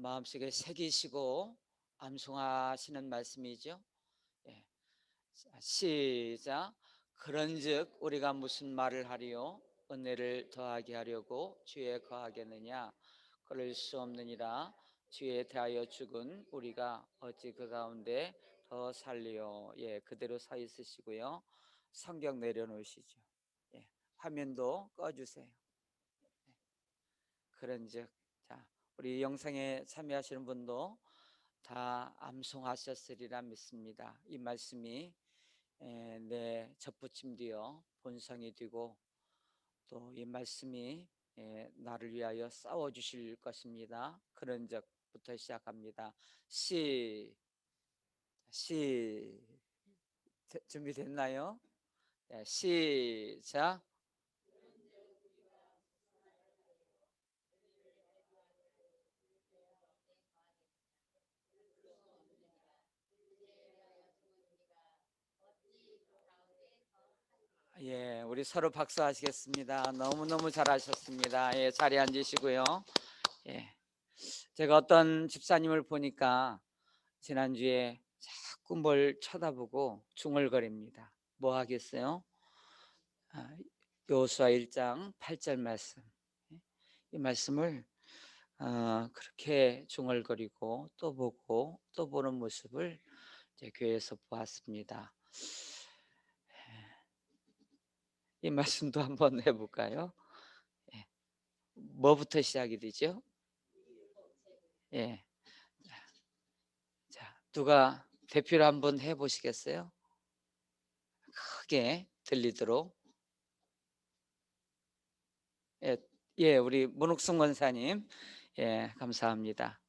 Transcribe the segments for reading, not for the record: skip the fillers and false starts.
마음속에 새기시고 암송하시는 말씀이죠. 예. 시작. 그런즉 우리가 무슨 말을 하리요? 은혜를 더하게 하려고 주에 거하겠느냐? 그럴 수 없느니라. 주에 대하여 죽은 우리가 어찌 그 가운데 더 살리요? 예, 그대로 서 있으시고요. 성경 내려놓으시죠. 예, 화면도 꺼주세요. 예. 그런즉, 자, 우리 영상에 참여하시는 분도 다 암송하셨으리라 믿습니다. 이 말씀이 내 접붙임 되어 본성이 되고, 또 이 말씀이 나를 위하여 싸워주실 것입니다. 그런적부터 시작합니다. 준비됐나요? 네, 시작. 예, 우리 서로 박수하시겠습니다. 너무너무 잘하셨습니다. 예, 자리에 앉으시고요. 예, 제가 어떤 집사님을 보니까 지난주에 자꾸 뭘 쳐다보고 중얼거립니다. 뭐 하겠어요? 여호수아 1장 8절 말씀. 이 말씀을 그렇게 중얼거리고 또 보고 또 보는 모습을 이제 교회에서 보았습니다. 이 말씀도 한번 해볼까요? 예. 뭐부터 시작이 되죠? 예. 자, 누가 대표를 한번 해보시겠어요? 크게 들리도록. 예, 예, 우리 문옥승 원사님, 예, 감사합니다.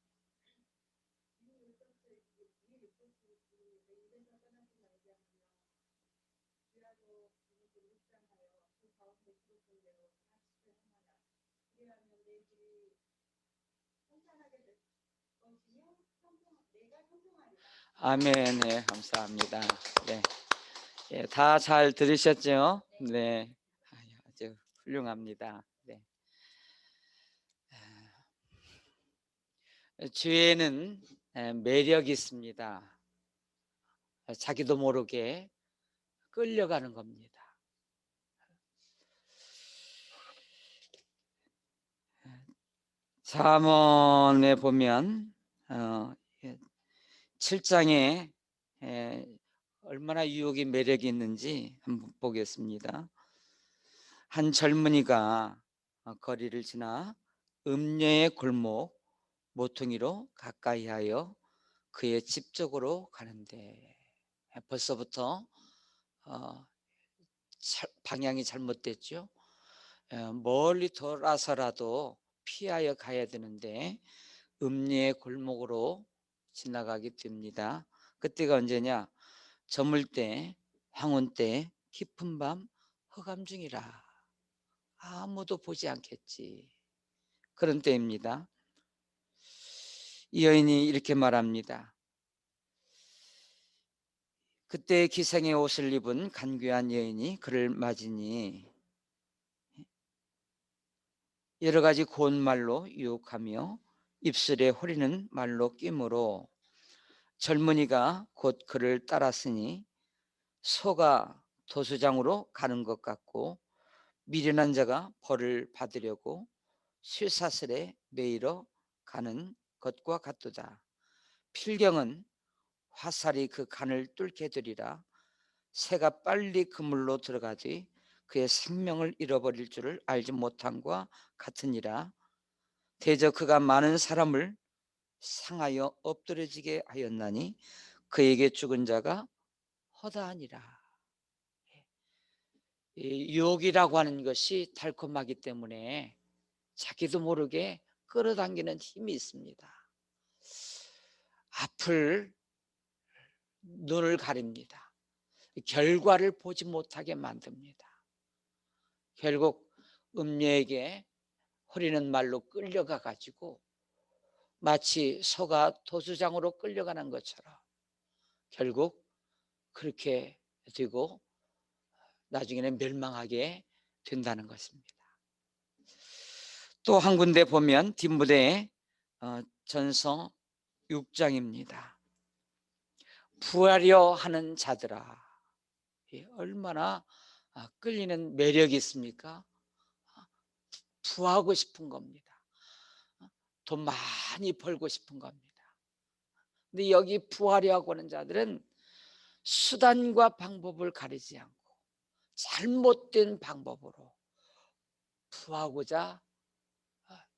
아멘. 네, 감사합니다. 네, 예, 다 잘 들으셨죠? 네, 아주 훌륭합니다. 네. 주에는 매력이 있습니다. 자기도 모르게 끌려가는 겁니다. 잠언에 보면 7장에 얼마나 유혹이 매력이 있는지 한번 보겠습니다. 한 젊은이가 거리를 지나 음녀의 골목 모퉁이로 가까이 하여 그의 집 쪽으로 가는데, 벌써부터 방향이 잘못됐죠. 멀리 돌아서라도 피하여 가야 되는데 음녀의 골목으로 지나가게 됩니다. 그때가 언제냐? 저물 때, 황혼 때, 깊은 밤, 허감 중이라. 아무도 보지 않겠지. 그런 때입니다. 이 여인이 이렇게 말합니다. 그때 기생의 옷을 입은 간귀한 여인이 그를 맞으니 여러 가지 고운 말로 유혹하며 입술에 호리는 말로 끼므로 젊은이가 곧 그를 따랐으니 소가 도수장으로 가는 것 같고 미련한 자가 벌을 받으려고 쇠사슬에 매이러 가는 것과 같도다. 필경은 화살이 그 간을 뚫게 되리라. 새가 빨리 그물로 들어가지 그의 생명을 잃어버릴 줄을 알지 못함과 같으니라. 대저 그가 많은 사람을 상하여 엎드려지게 하였나니 그에게 죽은 자가 허다하니라. 이 유혹이라고 하는 것이 달콤하기 때문에 자기도 모르게 끌어당기는 힘이 있습니다. 앞을 눈을 가립니다. 결과를 보지 못하게 만듭니다. 결국 음녀에게 허리는 말로 끌려가 가지고 마치 소가 도수장으로 끌려가는 것처럼 결국 그렇게 되고 나중에는 멸망하게 된다는 것입니다. 또 한 군데 보면 뒷무대에 전서 6장입니다. 부하려 하는 자들아, 얼마나 끌리는 매력이 있습니까? 부하고 싶은 겁니다. 돈 많이 벌고 싶은 겁니다. 근데 여기 부하려고 하는 자들은 수단과 방법을 가리지 않고 잘못된 방법으로 부하고자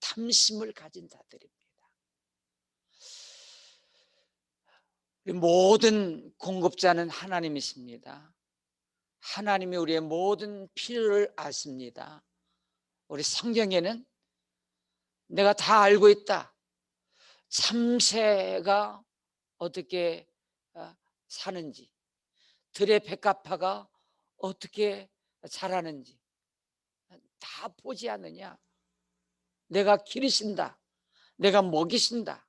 탐심을 가진 자들입니다. 모든 공급자는 하나님이십니다. 하나님이 우리의 모든 필요를 아십니다. 우리 성경에는 내가 다 알고 있다. 참새가 어떻게 사는지, 들의 백합화가 어떻게 자라는지 다 보지 않느냐? 내가 기르신다. 내가 먹이신다.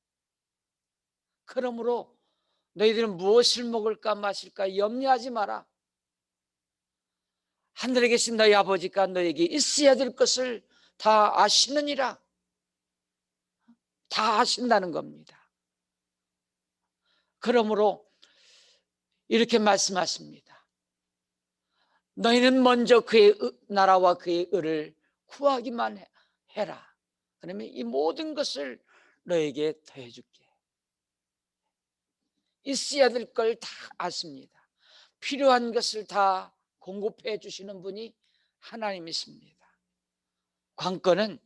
그러므로 너희들은 무엇을 먹을까 마실까 염려하지 마라. 하늘에 계신 너희 아버지가 너에게 있어야 될 것을 다 아시느니라. 다 아신다는 겁니다. 그러므로 이렇게 말씀하십니다. 너희는 먼저 그의 나라와 그의 의를 구하기만 해라. 그러면 이 모든 것을 너에게 더해줄게. 있어야 될 걸 다 아십니다. 필요한 것을 다 공급해 주시는 분이 하나님이십니다. 관건은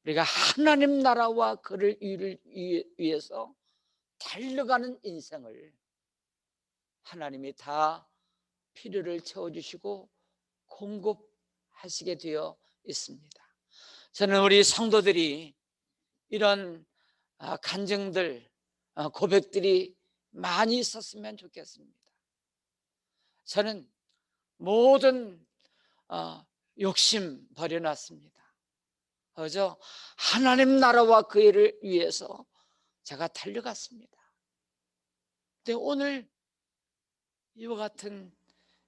우리가 하나님 나라와 그를 위해서 달려가는 인생을 하나님이 다 필요를 채워주시고 공급하시게 되어 있습니다. 저는 우리 성도들이 이런 간증들, 고백들이 많이 있었으면 좋겠습니다. 저는 모든 욕심 버려놨습니다. 그저 하나님 나라와 그 일을 위해서 제가 달려갔습니다. 근데 오늘 이와 같은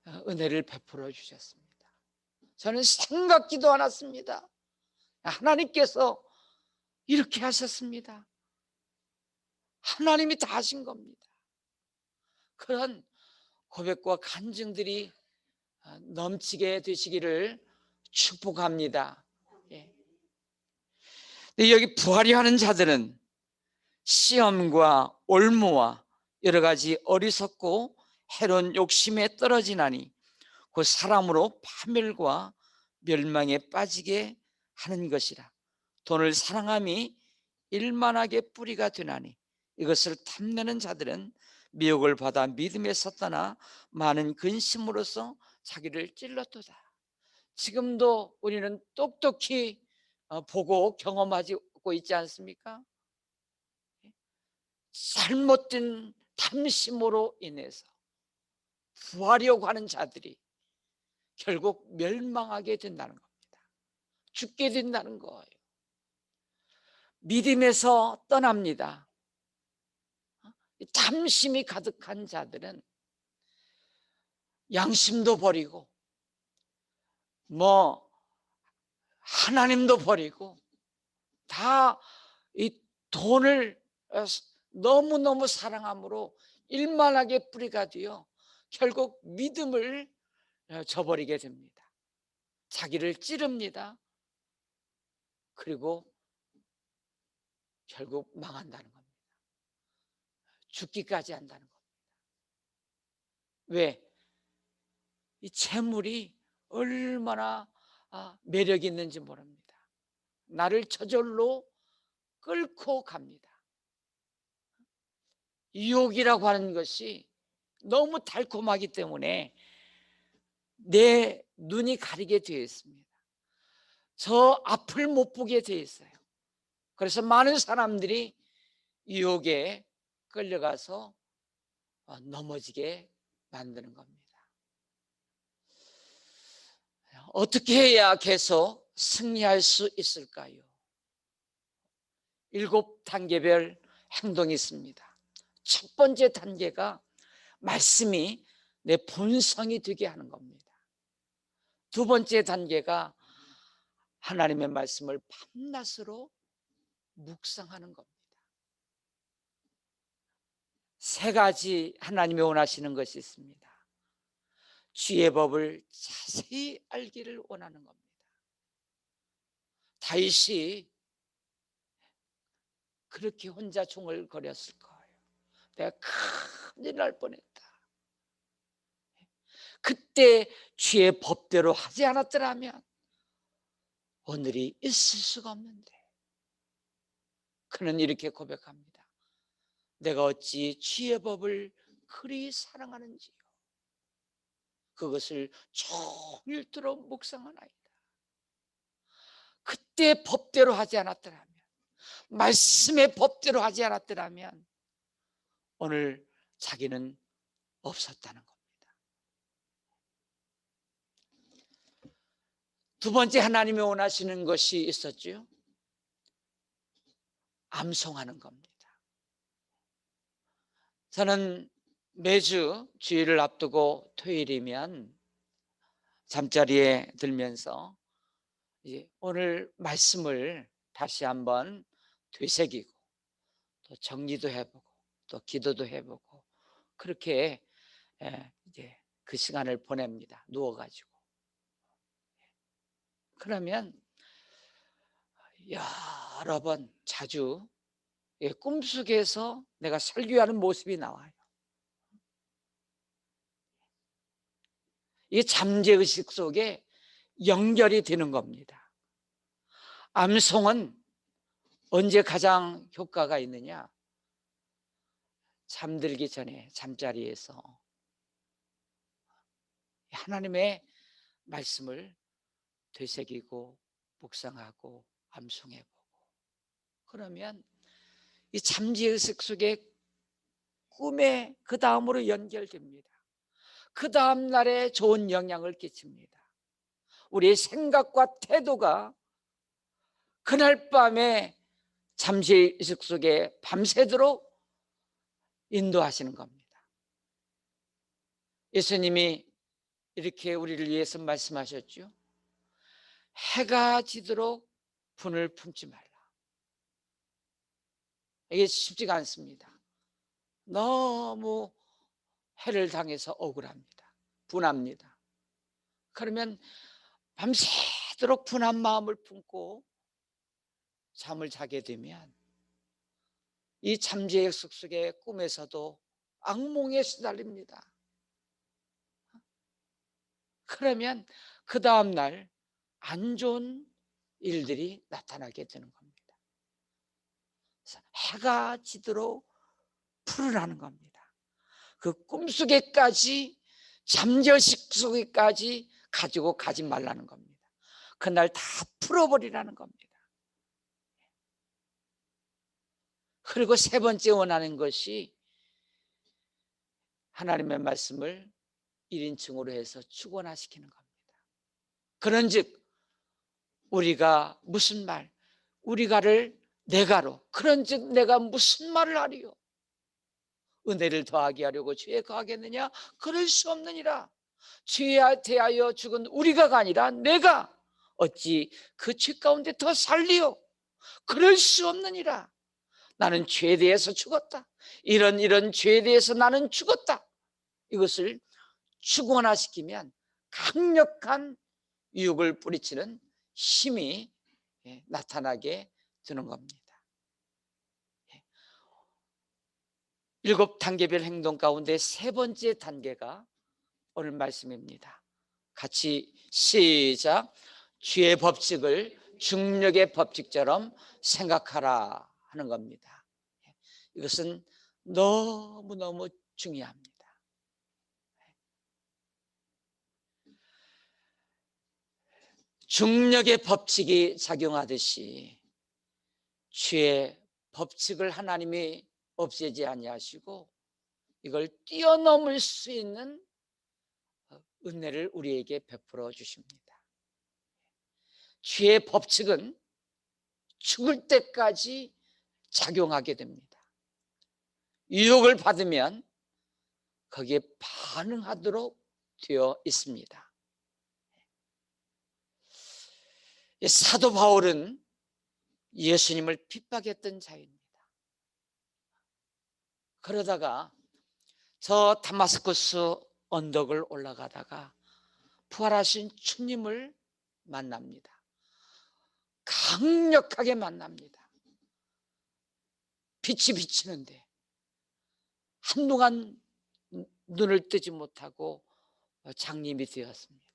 은혜를 베풀어 주셨습니다. 저는 생각지도 않았습니다. 하나님께서 이렇게 하셨습니다. 하나님이 다 하신 겁니다. 그런 고백과 간증들이 넘치게 되시기를 축복합니다. 예. 여기 부하려 하는 자들은 시험과 올무와 여러 가지 어리석고 해로운 욕심에 떨어지나니 그 사람으로 파멸과 멸망에 빠지게 하는 것이라. 돈을 사랑함이 일만하게 뿌리가 되나니 이것을 탐내는 자들은 미혹을 받아 믿음에 섰다나 많은 근심으로써 자기를 찔렀도다. 지금도 우리는 똑똑히 보고 경험하고 있지 않습니까? 잘못된 탐심으로 인해서 구하려고 하는 자들이 결국 멸망하게 된다는 겁니다. 죽게 된다는 거예요. 믿음에서 떠납니다. 탐심이 가득한 자들은 양심도 버리고 하나님도 버리고 다 이 돈을 너무너무 사랑함으로 일만하게 뿌리가 되어 결국 믿음을 저버리게 됩니다. 자기를 찌릅니다. 그리고 결국 망한다는 겁니다. 죽기까지 한다는 겁니다. 왜? 이 재물이 얼마나 매력이 있는지 모릅니다. 나를 저절로 끌고 갑니다. 유혹이라고 하는 것이 너무 달콤하기 때문에 내 눈이 가리게 되어 있습니다. 저 앞을 못 보게 되어 있어요. 그래서 많은 사람들이 유혹에 끌려가서 넘어지게 만드는 겁니다. 어떻게 해야 계속 승리할 수 있을까요? 7단계별 행동이 있습니다. 첫 번째 단계가 말씀이 내 본성이 되게 하는 겁니다. 두 번째 단계가 하나님의 말씀을 밤낮으로 묵상하는 겁니다. 세 가지 하나님이 원하시는 것이 있습니다. 주의 법을 자세히 알기를 원하는 겁니다. 다윗이 그렇게 혼자 중얼거렸을 거예요. 내가 큰일 날 뻔했다. 그때 주의 법대로 하지 않았더라면 오늘이 있을 수가 없는데, 그는 이렇게 고백합니다. 내가 어찌 주의 법을 그리 사랑하는지요. 그것을 종일토록 묵상하나이다. 그때 법대로 하지 않았더라면, 말씀의 법대로 하지 않았더라면 오늘 자기는 없었다는 겁니다. 두 번째 하나님이 원하시는 것이 있었죠. 암송하는 겁니다. 저는 매주 주일을 앞두고 토요일이면 잠자리에 들면서 오늘 말씀을 다시 한번 되새기고 또 정리도 해보고 또 기도도 해보고 그렇게 이제 그 시간을 보냅니다. 누워가지고. 그러면 여러 번 자주 꿈속에서 내가 설교하는 모습이 나와요. 이 잠재의식 속에 연결이 되는 겁니다. 암송은 언제 가장 효과가 있느냐? 잠들기 전에 잠자리에서 하나님의 말씀을 되새기고 묵상하고 암송해보고, 그러면 이 잠재의식 속에 꿈에 그 다음으로 연결됩니다. 그 다음 날에 좋은 영향을 끼칩니다. 우리의 생각과 태도가 그날 밤에 잠재의식 속에 밤새도록 인도하시는 겁니다. 예수님이 이렇게 우리를 위해서 말씀하셨죠. 해가 지도록 분을 품지 말라. 이게 쉽지가 않습니다. 너무 해를 당해서 억울합니다. 분합니다. 그러면 밤새도록 분한 마음을 품고 잠을 자게 되면 이 잠재의식 속의 꿈에서도 악몽에 시달립니다. 그러면 그 다음 날 안 좋은 일들이 나타나게 되는 겁니다. 그래서 해가 지도록 풀으라는 겁니다. 그 꿈속에까지, 잠재의식 속에까지 가지고 가지 말라는 겁니다. 그날 다 풀어버리라는 겁니다. 그리고 세 번째 원하는 것이 하나님의 말씀을 1인칭으로 해서 축원화시키는 겁니다. 그런즉 우리가 무슨 말, 우리가를 내가로, 그런즉 내가 무슨 말을 하리요? 은혜를 더하게 하려고 죄에 거하겠느냐? 그럴 수 없느니라. 죄에 대하여 죽은 우리가가 아니라 내가 어찌 그 죄 가운데 더 살리요? 그럴 수 없느니라. 나는 죄에 대해서 죽었다. 이런 죄에 대해서 나는 죽었다. 이것을 축원화시키면 강력한 유혹을 뿌리치는 힘이 나타나게 되는 겁니다. 7단계별 행동 가운데 세 번째 단계가 오늘 말씀입니다. 같이 시작. 주의 법칙을 중력의 법칙처럼 생각하라 하는 겁니다. 이것은 너무너무 중요합니다. 중력의 법칙이 작용하듯이 주의 법칙을 하나님이 없애지 아니하시고 이걸 뛰어넘을 수 있는 은혜를 우리에게 베풀어 주십니다. 주의 법칙은 죽을 때까지 작용하게 됩니다. 유혹을 받으면 거기에 반응하도록 되어 있습니다. 사도 바울은 예수님을 핍박했던 자입니다. 그러다가 저 다마스커스 언덕을 올라가다가 부활하신 주님을 만납니다. 강력하게 만납니다. 빛이 비치는데 한동안 눈을 뜨지 못하고 장님이 되었습니다.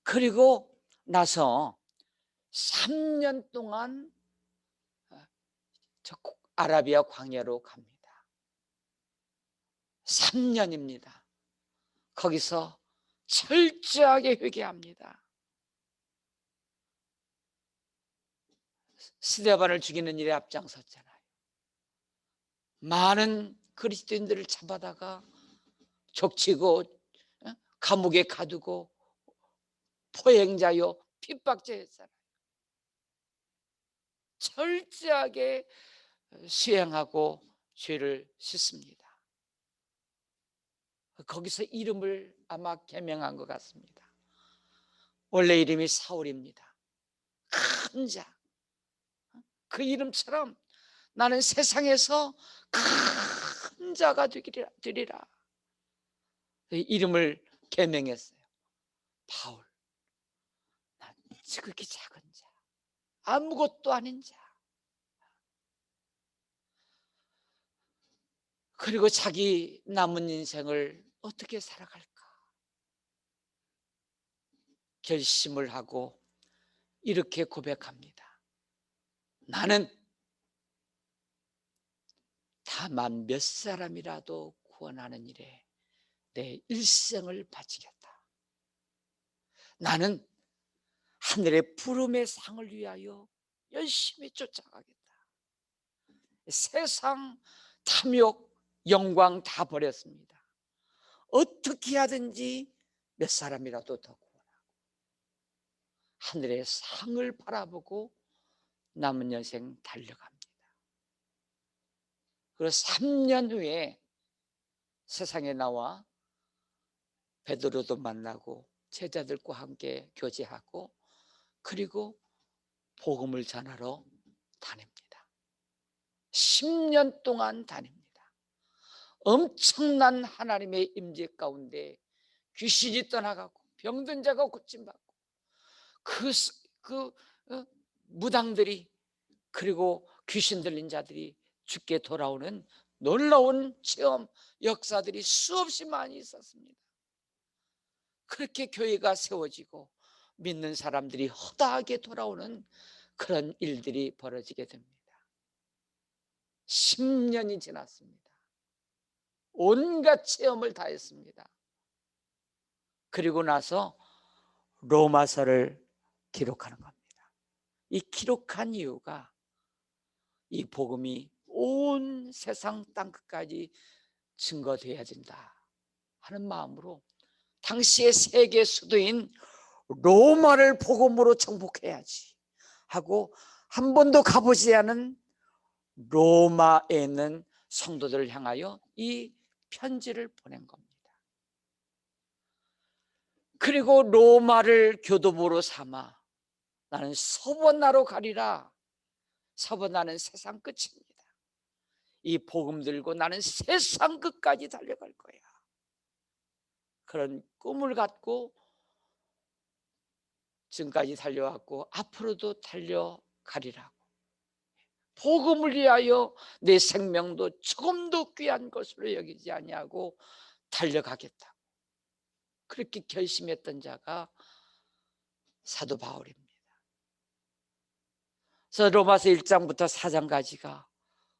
그리고 나서 3년 동안 저 아라비아 광야로 갑니다. 3년입니다. 거기서 철저하게 회개합니다. 스데반을 죽이는 일에 앞장섰잖아요. 많은 그리스도인들을 잡아다가 족치고 감옥에 가두고 포행자요 핍박죄했잖아요. 철저하게 수행하고 죄를 씻습니다. 거기서 이름을 아마 개명한 것 같습니다. 원래 이름이 사울입니다. 큰 자. 그 이름처럼 나는 세상에서 큰 자가 되리라. 이름을 개명했어요. 바울. 난 지극히 작은 자, 아무것도 아닌 자. 그리고 자기 남은 인생을 어떻게 살아갈까 결심을 하고 이렇게 고백합니다. 나는 다만 몇 사람이라도 구원하는 일에 내 일생을 바치겠다. 나는 하늘의 부름의 상을 위하여 열심히 쫓아가겠다. 세상, 탐욕, 영광 다 버렸습니다. 어떻게 하든지 몇 사람이라도 더 구원하고 하늘의 상을 바라보고 남은 인생 달려갑니다. 그리고 3년 후에 세상에 나와 베드로도 만나고 제자들과 함께 교제하고 그리고 복음을 전하러 다닙니다. 10년 동안 다닙니다. 엄청난 하나님의 임재 가운데 귀신이 떠나가고 병든 자가 고침받고 그 무당들이 그리고 귀신 들린 자들이 죽게 돌아오는 놀라운 체험 역사들이 수없이 많이 있었습니다. 그렇게 교회가 세워지고 믿는 사람들이 허다하게 돌아오는 그런 일들이 벌어지게 됩니다. 10년이 지났습니다. 온갖 체험을 다 했습니다. 그리고 나서 로마서를 기록하는 겁니다. 이 기록한 이유가 이 복음이 온 세상 땅끝까지 증거되어야 된다 하는 마음으로 당시의 세계 수도인 로마를 복음으로 정복해야지 하고 한 번도 가보지 않은 로마에 있는 성도들을 향하여 이 편지를 보낸 겁니다. 그리고 로마를 교도보로 삼아 나는 서번나로 가리라. 서번나는 세상 끝입니다. 이 복음 들고 나는 세상 끝까지 달려갈 거야. 그런 꿈을 갖고 지금까지 달려왔고 앞으로도 달려가리라고. 복음을 위하여 내 생명도 조금도 귀한 것으로 여기지 아니하고 달려가겠다. 그렇게 결심했던 자가 사도 바울입니다. 그래서 로마서 1장부터 4장까지가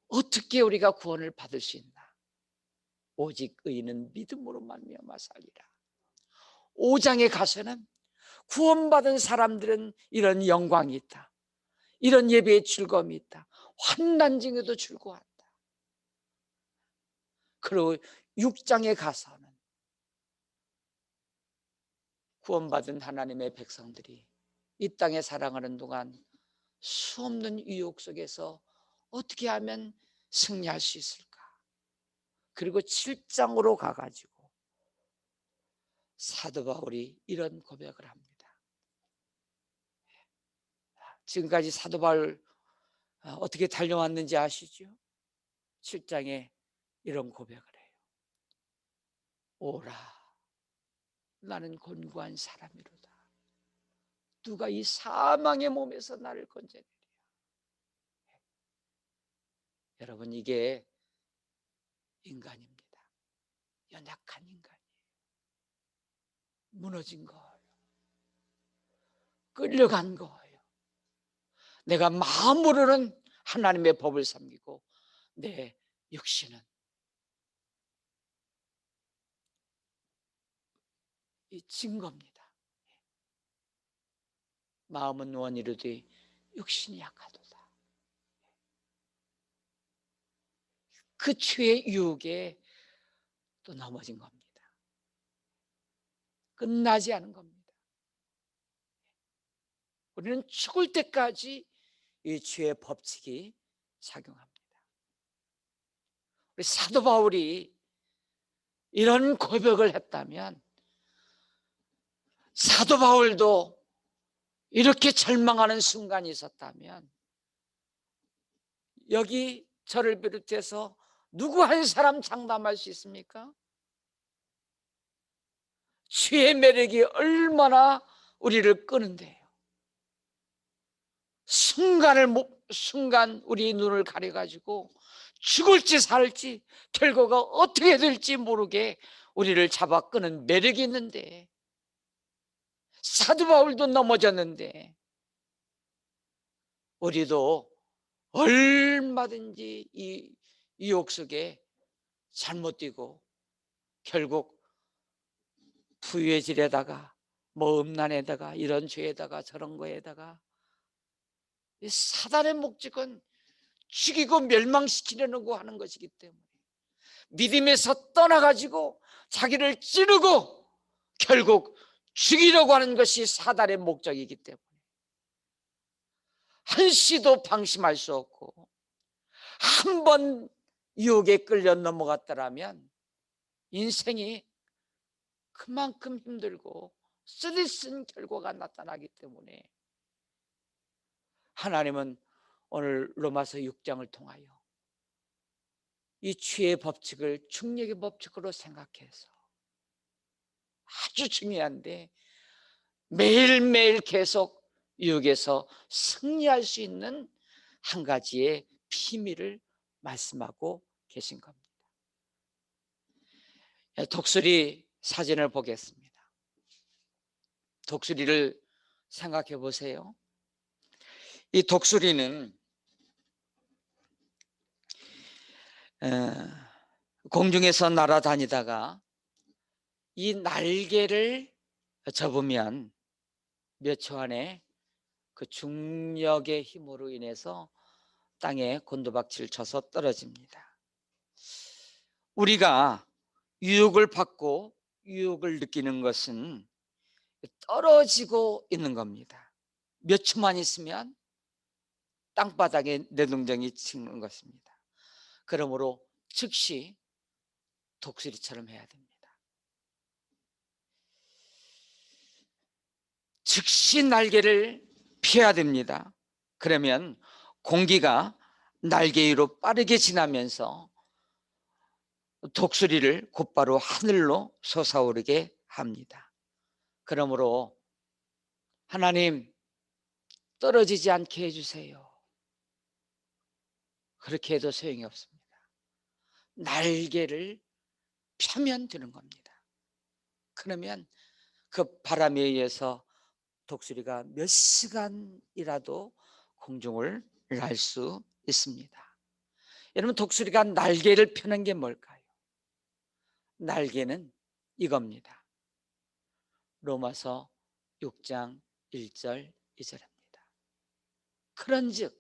어떻게 우리가 구원을 받을 수 있나? 오직 의인은 믿음으로 말미암아 살리라. 5장에 가서는 구원받은 사람들은 이런 영광이 있다. 이런 예배의 즐거움이 있다. 환난 중에도 즐거워한다. 그리고 6장에 가서는 구원받은 하나님의 백성들이 이 땅에 살아가는 동안 수없는 유혹 속에서 어떻게 하면 승리할 수 있을까? 그리고 7장으로 가가지고 사도 바울이 이런 고백을 합니다. 지금까지 사도 바울 어떻게 달려왔는지 아시죠? 7장에 이런 고백을 해요. 오라, 나는 곤고한 사람이로다. 누가 이 사망의 몸에서 나를 건져내리랴. 여러분, 이게 인간입니다. 연약한 인간이에요. 무너진 거예요. 끌려간 거예요. 내가 마음으로는 하나님의 법을 섬기고 내 육신은 이 증거입니다. 마음은 원이로되 육신이 약하도다. 그 죄의 유혹에 또 넘어진 겁니다. 끝나지 않은 겁니다. 우리는 죽을 때까지 이 죄의 법칙이 작용합니다. 우리 사도 바울이 이런 고백을 했다면 사도 바울도 이렇게 절망하는 순간이 있었다면 여기 저를 비롯해서 누구 한 사람 장담할 수 있습니까? 죄의 매력이 얼마나 우리를 끄는데요. 순간 우리 눈을 가려가지고 죽을지 살지 결과가 어떻게 될지 모르게 우리를 잡아 끄는 매력이 있는데, 사도 바울도 넘어졌는데 우리도 얼마든지 이 유혹 속에 잘못 뛰고 결국 부유해지려다가 뭐 음란에다가 이런 죄에다가 저런 거에다가, 이 사단의 목적은 죽이고 멸망시키려고 하는 것이기 때문에 믿음에서 떠나가지고 자기를 찌르고 결국 죽이려고 하는 것이 사단의 목적이기 때문에 한시도 방심할 수 없고, 한 번 유혹에 끌려 넘어갔더라면 인생이 그만큼 힘들고 쓰디쓴 결과가 나타나기 때문에 하나님은 오늘 로마서 6장을 통하여 이 죄의 법칙을 중력의 법칙으로 생각해서 아주 중요한데 매일매일 계속 유혹에서 승리할 수 있는 한 가지의 비밀을 말씀하고 계신 겁니다. 독수리 사진을 보겠습니다. 독수리를 생각해 보세요. 이 독수리는 공중에서 날아다니다가 이 날개를 접으면 몇 초 안에 그 중력의 힘으로 인해서 땅에 곤두박질 쳐서 떨어집니다. 우리가 유혹을 받고 유혹을 느끼는 것은 떨어지고 있는 겁니다. 몇 초만 있으면 땅바닥에 뇌동댕이 치는 것입니다. 그러므로 즉시 독수리처럼 해야 됩니다. 즉시 날개를 펴야 됩니다. 그러면 공기가 날개 위로 빠르게 지나면서 독수리를 곧바로 하늘로 솟아오르게 합니다. 그러므로 하나님, 떨어지지 않게 해주세요. 그렇게 해도 소용이 없습니다. 날개를 펴면 되는 겁니다. 그러면 그 바람에 의해서 독수리가 몇 시간이라도 공중을 날 수 있습니다. 여러분, 독수리가 날개를 펴는 게 뭘까요? 날개는 이겁니다. 로마서 6장 1절 2절입니다. 그런즉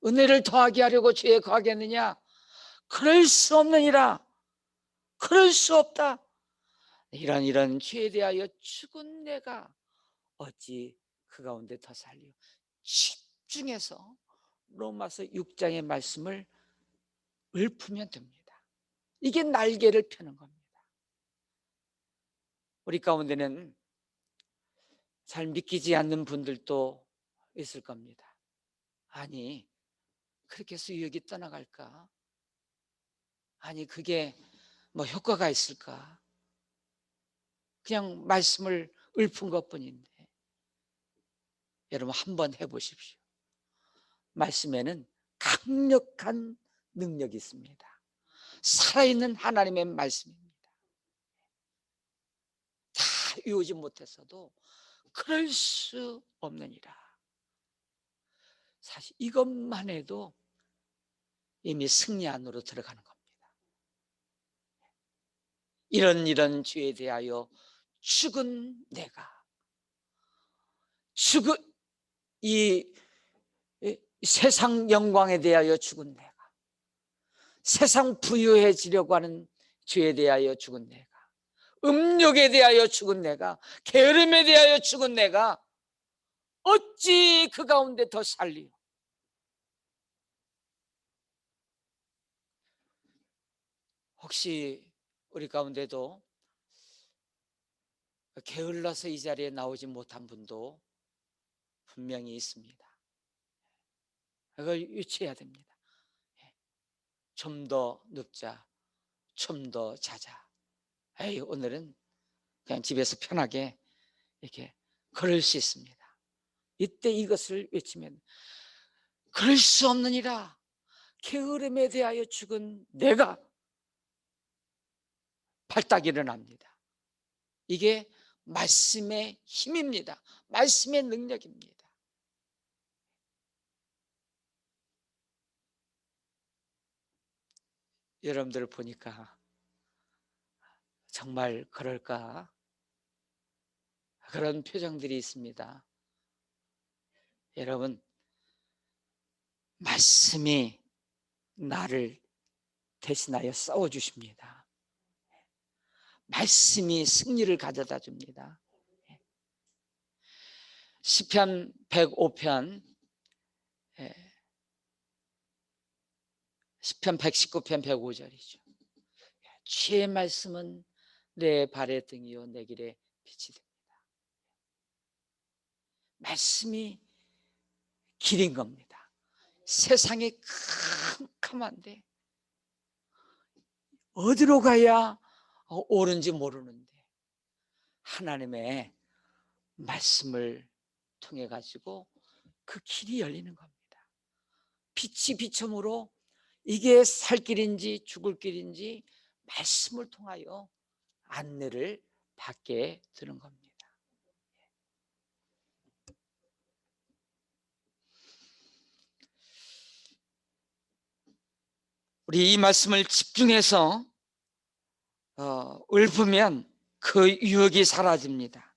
은혜를 더하게 하려고 죄에 거하겠느냐? 그럴 수 없느니라. 그럴 수 없다. 이런 죄에 대하여 죽은 내가 어찌 그 가운데 더 살려. 집중해서 로마서 6장의 말씀을 읊으면 됩니다. 이게 날개를 펴는 겁니다. 우리 가운데는 잘 믿기지 않는 분들도 있을 겁니다. 아니, 그렇게 해서 유혹이 떠나갈까? 아니 그게 뭐 효과가 있을까? 그냥 말씀을 읊은 것뿐인데 여러분 한번 해보십시오. 말씀에는 강력한 능력이 있습니다. 살아있는 하나님의 말씀입니다. 다 외우지 못했어도 그럴 수 없느니라. 사실 이것만 해도 이미 승리 안으로 들어가는 겁니다. 이런 죄에 대하여 죽은 내가, 죽은 이 세상 영광에 대하여 죽은 내가, 세상 부유해지려고 하는 죄에 대하여 죽은 내가, 음욕에 대하여 죽은 내가, 게으름에 대하여 죽은 내가 어찌 그 가운데 더 살리요? 혹시 우리 가운데도 게을러서 이 자리에 나오지 못한 분도 분명히 있습니다. 그걸 유치해야 됩니다. 좀 더 눕자, 좀 더 자자. 에이, 오늘은 그냥 집에서 편하게 이렇게 그럴 수 있습니다. 이때 이것을 외치면 그럴 수 없느니라. 게으름에 대하여 죽은 내가 발딱 일어납니다. 이게 말씀의 힘입니다. 말씀의 능력입니다. 여러분들 보니까 정말 그럴까? 그런 표정들이 있습니다. 여러분, 말씀이 나를 대신하여 싸워주십니다. 말씀이 승리를 가져다 줍니다. 시편 105편, 시편 119편 105절이죠. 주의 말씀은 내 발의 등이요 내 길에 빛이 됩니다. 말씀이 길인 겁니다. 세상이 캄캄한데 어디로 가야 옳은지 모르는데 하나님의 말씀을 통해 가지고 그 길이 열리는 겁니다. 빛이 비첨으로 이게 살 길인지 죽을 길인지 말씀을 통하여 안내를 받게 되는 겁니다. 우리 이 말씀을 집중해서 읊으면 그 유혹이 사라집니다.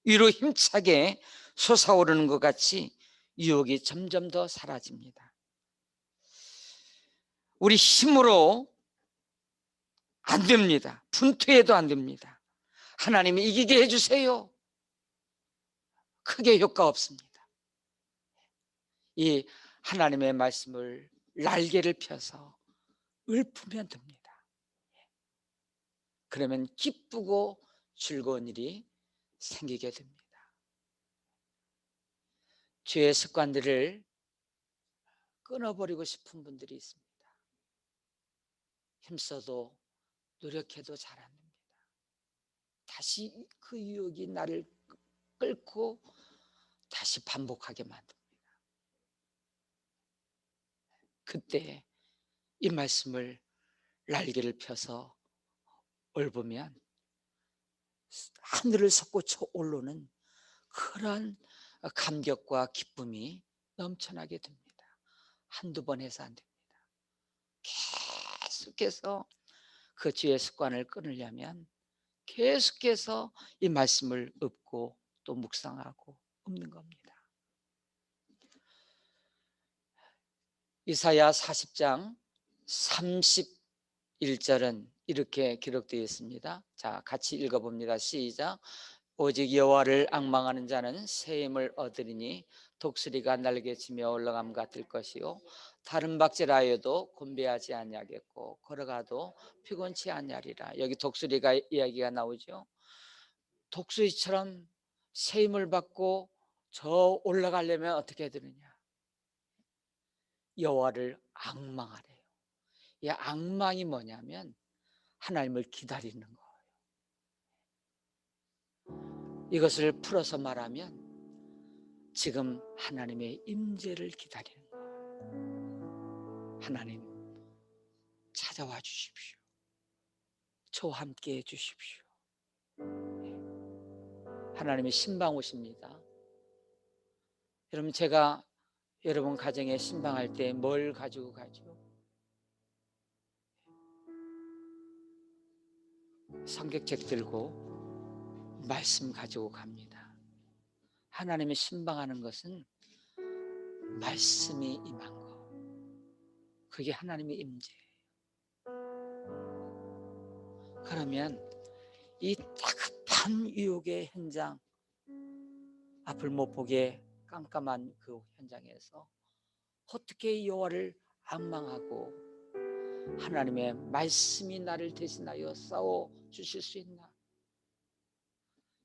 위로 힘차게 솟아오르는 것 같이 유혹이 점점 더 사라집니다. 우리 힘으로 안 됩니다. 분투해도 안 됩니다. 하나님이 이기게 해주세요. 크게 효과 없습니다. 이 하나님의 말씀을 날개를 펴서 읊으면 됩니다. 그러면 기쁘고 즐거운 일이 생기게 됩니다. 죄의 습관들을 끊어버리고 싶은 분들이 있습니다. 힘써도 노력해도 잘 안 됩니다. 다시 그 유혹이 나를 끌고 다시 반복하게 만듭니다. 그때 이 말씀을 날개를 펴서 읊으면 하늘을 솟구쳐 오르는 그러한 감격과 기쁨이 넘쳐나게 됩니다. 한두 번 해서 안 됩니다. 계속해서 그 죄의 습관을 끊으려면 계속해서 이 말씀을 읊고 또 묵상하고 읊는 겁니다. 이사야 40장 31절은 이렇게 기록되어 있습니다. 자, 같이 읽어봅니다. 시작. 오직 여호와를 앙망하는 자는 새 힘을 얻으리니 독수리가 날개치며 올라감 같을 것이요 다른 박질하여도 곤배하지 아니하겠고 걸어가도 피곤치 아니하리라. 여기 독수리가 이야기가 나오죠. 독수리처럼 새 힘을 받고 저 올라가려면 어떻게 해야 되느냐? 여호와를 앙망하래요. 이 앙망이 뭐냐면 하나님을 기다리는 거예요. 이것을 풀어서 말하면 지금 하나님의 임재를 기다리는 거예요. 하나님 찾아와 주십시오. 저와 함께 해 주십시오. 하나님의 신방 오십니다. 여러분, 제가 여러분 가정에 신방할 때 뭘 가지고 가죠? 성경책 들고 말씀 가지고 갑니다. 하나님의 신방하는 것은 말씀이 임한 거, 그게 하나님의 임재예요. 그러면 이 다급한 유혹의 현장, 앞을 못 보게 깜깜한 그 현장에서 어떻게 여호와를 앙망하고 하나님의 말씀이 나를 대신하여 싸워 주실 수 있나?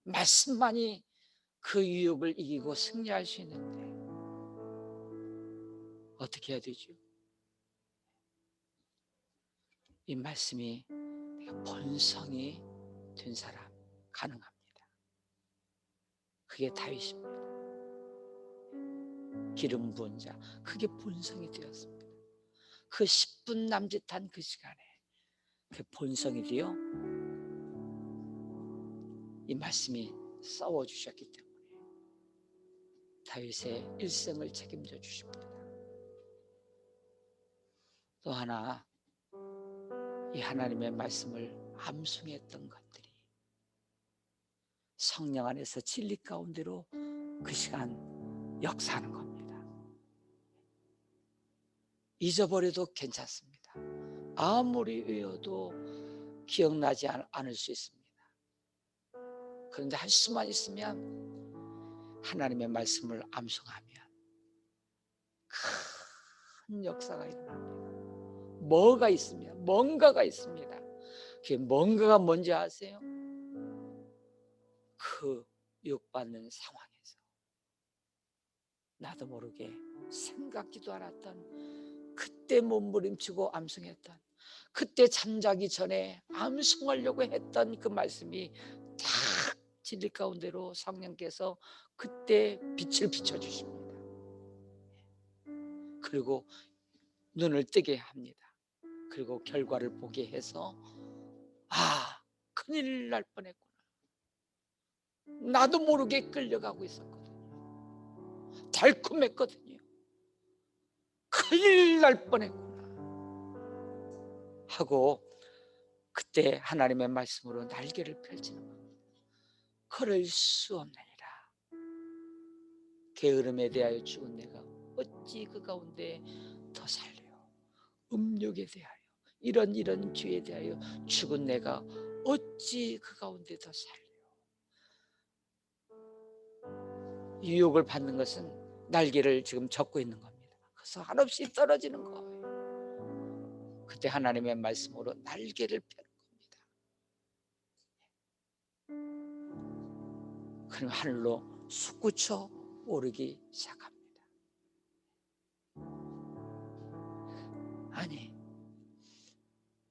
말씀만이 그 유혹을 이기고 승리할 수 있는데 어떻게 해야 되죠? 이 말씀이 본성이 된 사람 가능합니다. 그게 다윗입니다. 기름 부은 자, 그게 본성이 되었습니다. 그 10분 남짓한 그 시간에 그 본성이 되어 이 말씀이 싸워 주셨기 때문에 다윗의 일생을 책임져 주십니다. 또 하나, 이 하나님의 말씀을 암송했던 것들이 성령 안에서 진리 가운데로 그 시간 역사하는 겁니다. 잊어버려도 괜찮습니다. 아무리 외워도 기억나지 않을 수 있습니다. 그런데 할 수만 있으면 하나님의 말씀을 암송하면 큰 역사가 일어납니다. 뭐가 있습니다. 뭔가가 있습니다. 그게 뭔가가 뭔지 아세요? 그 유혹받는 상황에서 나도 모르게 생각지도 않았던, 그때 몸부림치고 암송했던, 그때 잠자기 전에 암송하려고 했던 그 말씀이 딱 진리 가운데로 성령께서 그때 빛을 비춰주십니다. 그리고 눈을 뜨게 합니다. 그리고 결과를 보게 해서 아, 큰일 날 뻔했구나. 나도 모르게 끌려가고 있었거든요. 달콤했거든요. 큰일 날 뻔했구나 하고 그때 하나님의 말씀으로 날개를 펼치는 겁니다. 걸을 수 없느니라. 게으름에 대하여 죽은 내가 어찌 그 가운데 더 살려요. 음욕에 대하여 이런 죄에 대하여 죽은 내가 어찌 그 가운데 더 살려요. 유혹을 받는 것은 날개를 지금 젓고 있는 겁니다. 그래서 한없이 떨어지는 거예요. 그때 하나님의 말씀으로 날개를 펴는 겁니다. 그럼 하늘로 솟구쳐 오르기 시작합니다. 아니,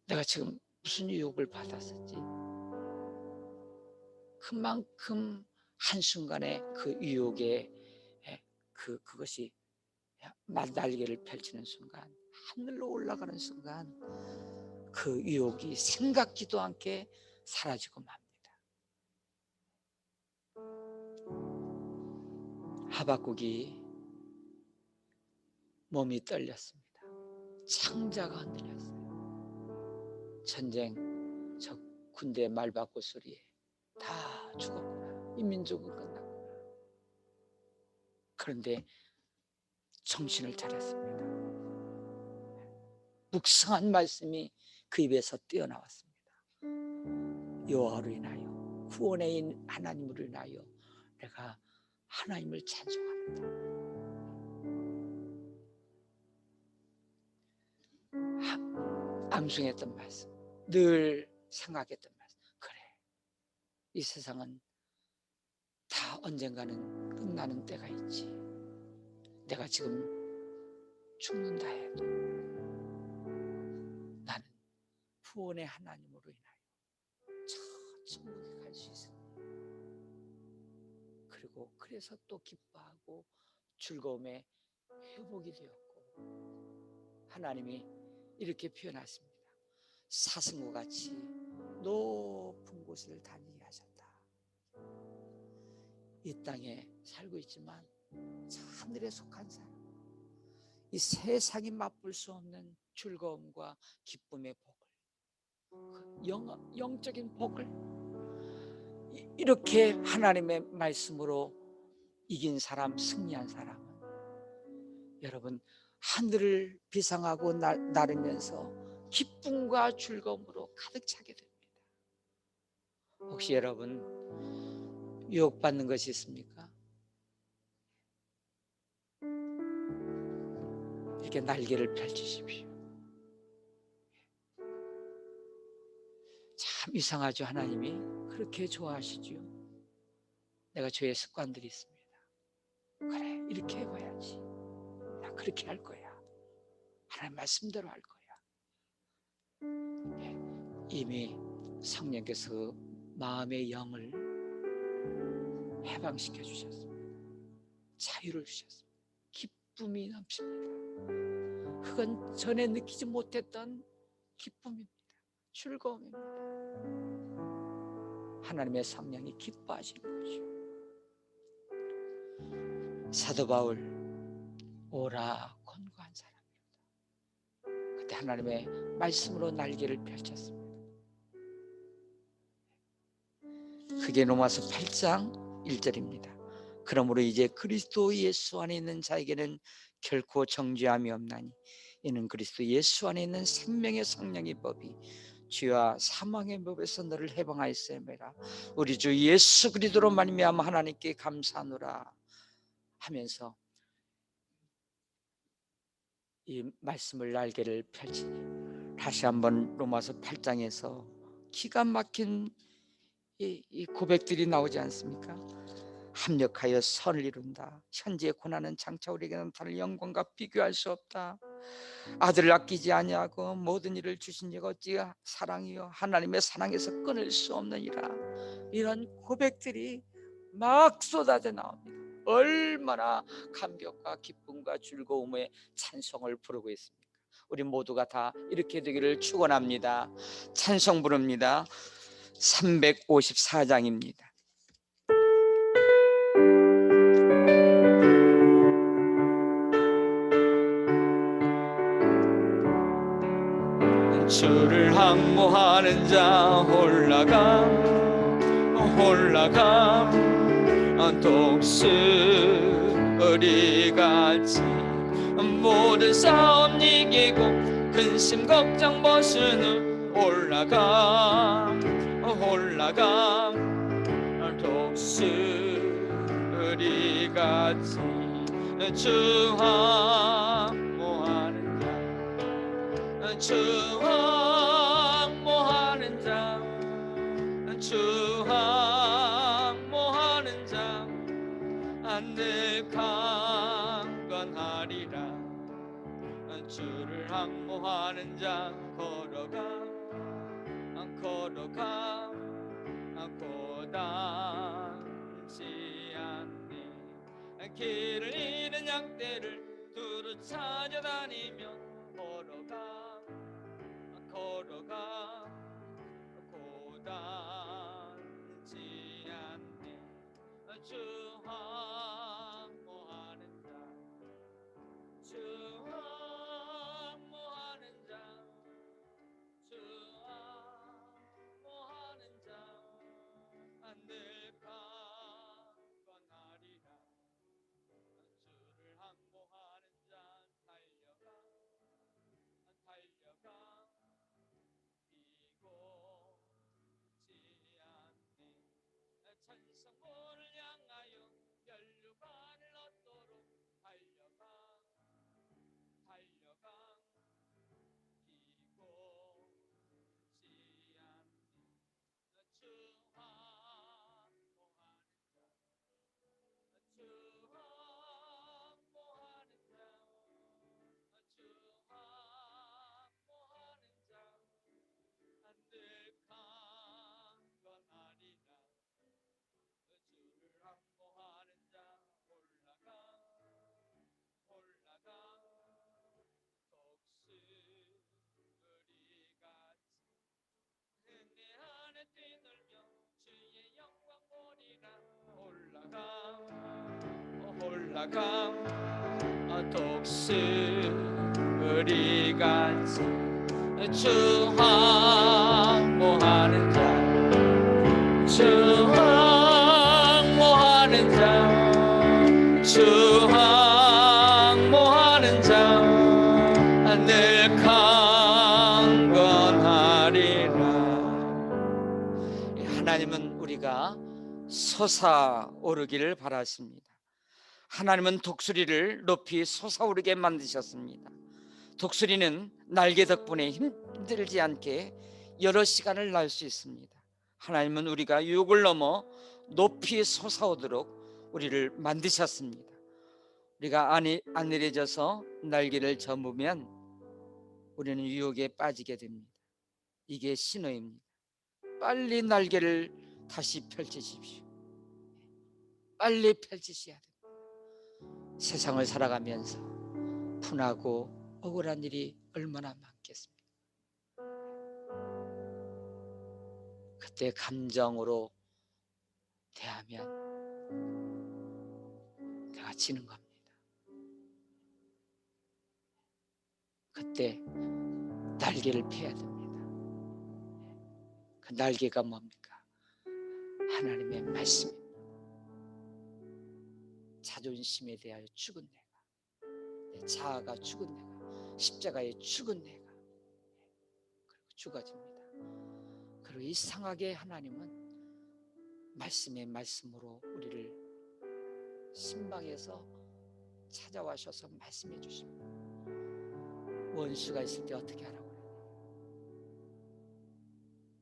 내가 지금 무슨 유혹을 받았었지? 그만큼 한순간에 그 유혹에 그것이 날개를 펼치는 순간, 하늘로 올라가는 순간 그 유혹이 생각지도 않게 사라지고 맙니다. 하박국이 몸이 떨렸습니다. 창자가 흔들렸어요. 전쟁, 저 군대 말바꾸 소리에 다 죽었구나. 이 민족은 끝났구나. 그런데 정신을 차렸습니다. 묵상한 말씀이 그 입에서 뛰어나왔습니다. 여호와로 인하여, 구원의 하나님으로 인하여 내가 하나님을 찬송합니다. 암송했던 말씀, 늘 생각했던 말씀. 그래, 이 세상은 다 언젠가는 끝나는 때가 있지. 내가 지금 죽는다 해도 나는 구원의 하나님으로 인하여 저 천국에 갈 수 있습니다. 그리고 그래서 또 기뻐하고 즐거움에 회복이 되었고, 하나님이 이렇게 표현하십니다. 사슴과 같이 높은 곳을 다니게 하셨다. 이 땅에 살고 있지만 저 하늘에 속한 사람, 이 세상이 맛볼 수 없는 즐거움과 기쁨의 복을, 그 영적인 복을 이렇게 하나님의 말씀으로 이긴 사람, 승리한 사람은 여러분 하늘을 비상하고 나르면서 기쁨과 즐거움으로 가득 차게 됩니다. 혹시 여러분 유혹받는 것이 있습니까? 이렇게 날개를 펼치십시오. 참 이상하죠. 하나님이 그렇게 좋아하시죠. 내가 죄의 습관들이 있습니다. 그래, 이렇게 해봐야지. 나 그렇게 할 거야. 하나님 말씀대로 할 거야. 이미 성령께서 마음의 영을 해방시켜 주셨습니다. 자유를 주셨습니다. 기쁨이 넘칩니다. 그건 전에 느끼지 못했던 기쁨입니다. 즐거움입니다. 하나님의 성령이 기뻐하시는 거죠. 사도 바울, 오라 권고한 사람이로다. 그때 하나님의 말씀으로 날개를 펼쳤습니다. 그게 로마서 8장 1절입니다. 그러므로 이제 그리스도 예수 안에 있는 자에게는 결코 정죄함이 없나니 이는 그리스도 예수 안에 있는 생명의 성령의 법이 죄와 사망의 법에서 너를 해방하였음이라. 우리 주 예수 그리스도로 말미암아 하나님께 감사하노라 하면서 이 말씀을 날개를 펼치니 다시 한번 로마서 8장에서 기가 막힌 이 고백들이 나오지 않습니까? 합력하여 선을 이룬다. 현재의 고난은 장차 우리에게는 다른 영광과 비교할 수 없다. 아들을 아끼지 아니하고 모든 일을 주신 이가 어찌 사랑이요 하나님의 사랑에서 끊을 수 없느니라. 이런 고백들이 막 쏟아져 나옵니다. 얼마나 감격과 기쁨과 즐거움의 찬송을 부르고 있습니까? 우리 모두가 다 이렇게 되기를 축원합니다. 찬송 부릅니다. 354장입니다. 주를 항모하는 자 홀라감 독수리같이 모든 싸움 이기고 근심 걱정 벗은 올라감 독수리같이 주 항모하는 자 주 항모하는 자 주 항모하는 자 늘 강건하리라. 주를 항모하는 자 걸어가 고단지 않네. 길을 잃은 양떼를 두루 찾아다니며 걸어가 고단지 않네. 주 항모하는 자 늘 강건하리라. 주를 항모하는 자 달려가 비고지 않네. 천성문을 향하여 열려 독수리같이 추항모하는 자, 추항모하는 자, 추항모하는 자, 늘 강건하리라. 하나님은 우리가 솟아오르기를 바라십니다. 하나님은 독수리를 높이 솟아오르게 만드셨습니다. 독수리는 날개 덕분에 힘들지 않게 여러 시간을 날 수 있습니다. 하나님은 우리가 유혹을 넘어 높이 솟아오도록 우리를 만드셨습니다. 우리가 안일해져서 날개를 저으면 우리는 유혹에 빠지게 됩니다. 이게 신호입니다. 빨리 날개를 다시 펼치십시오. 빨리 펼치셔야 됩니다. 세상을 살아가면서 분하고 억울한 일이 얼마나 많겠습니까? 그때 감정으로 대하면 내가 지는 겁니다. 그때 날개를 펴야 됩니다. 그 날개가 뭡니까? 하나님의 말씀입니다. 자존심에 대하여 죽은 내가, 내 자아가 죽은 내가, 십자가에 죽은 내가, 그리고 죽어집니다. 그리고 이상하게 하나님은 말씀의 말씀으로 우리를 신방에서 찾아와셔서 말씀해 주십니다. 원수가 있을 때 어떻게 하라고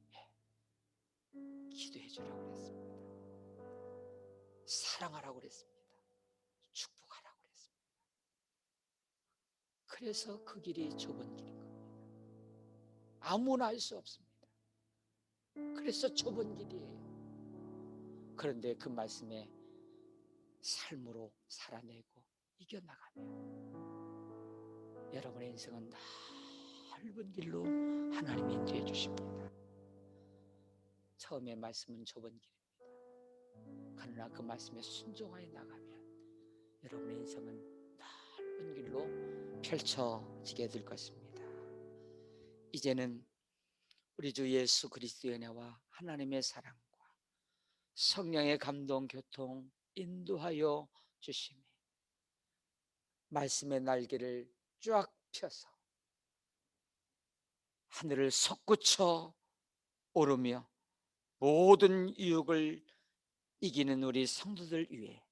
그래요? 기도해 주라고 그랬습니다. 사랑하라고 그랬습니다. 축복하라고 그랬습니다. 그래서 그 길이 좁은 길인 겁니다. 아무나 할 수 없습니다. 그래서 좁은 길이에요. 그런데 그 말씀에 삶으로 살아내고 이겨나가면 여러분의 인생은 넓은 길로 하나님이 인도해 주십니다. 처음에 말씀은 좁은 길입니다. 그러나 그 말씀에 순종하여 나가면 여러분의 인생은 넓은 길로 펼쳐지게 될 것입니다. 이제는 우리 주 예수 그리스도의 은혜와 하나님의 사랑과 성령의 감동, 교통, 인도하여 주심이 말씀의 날개를 쫙 펴서 하늘을 솟구쳐 오르며 모든 유혹을 이기는 우리 성도들 위해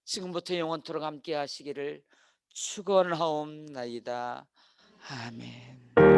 지금부터 영원토록 함께 하시기를 축원하옵나이다. 아멘.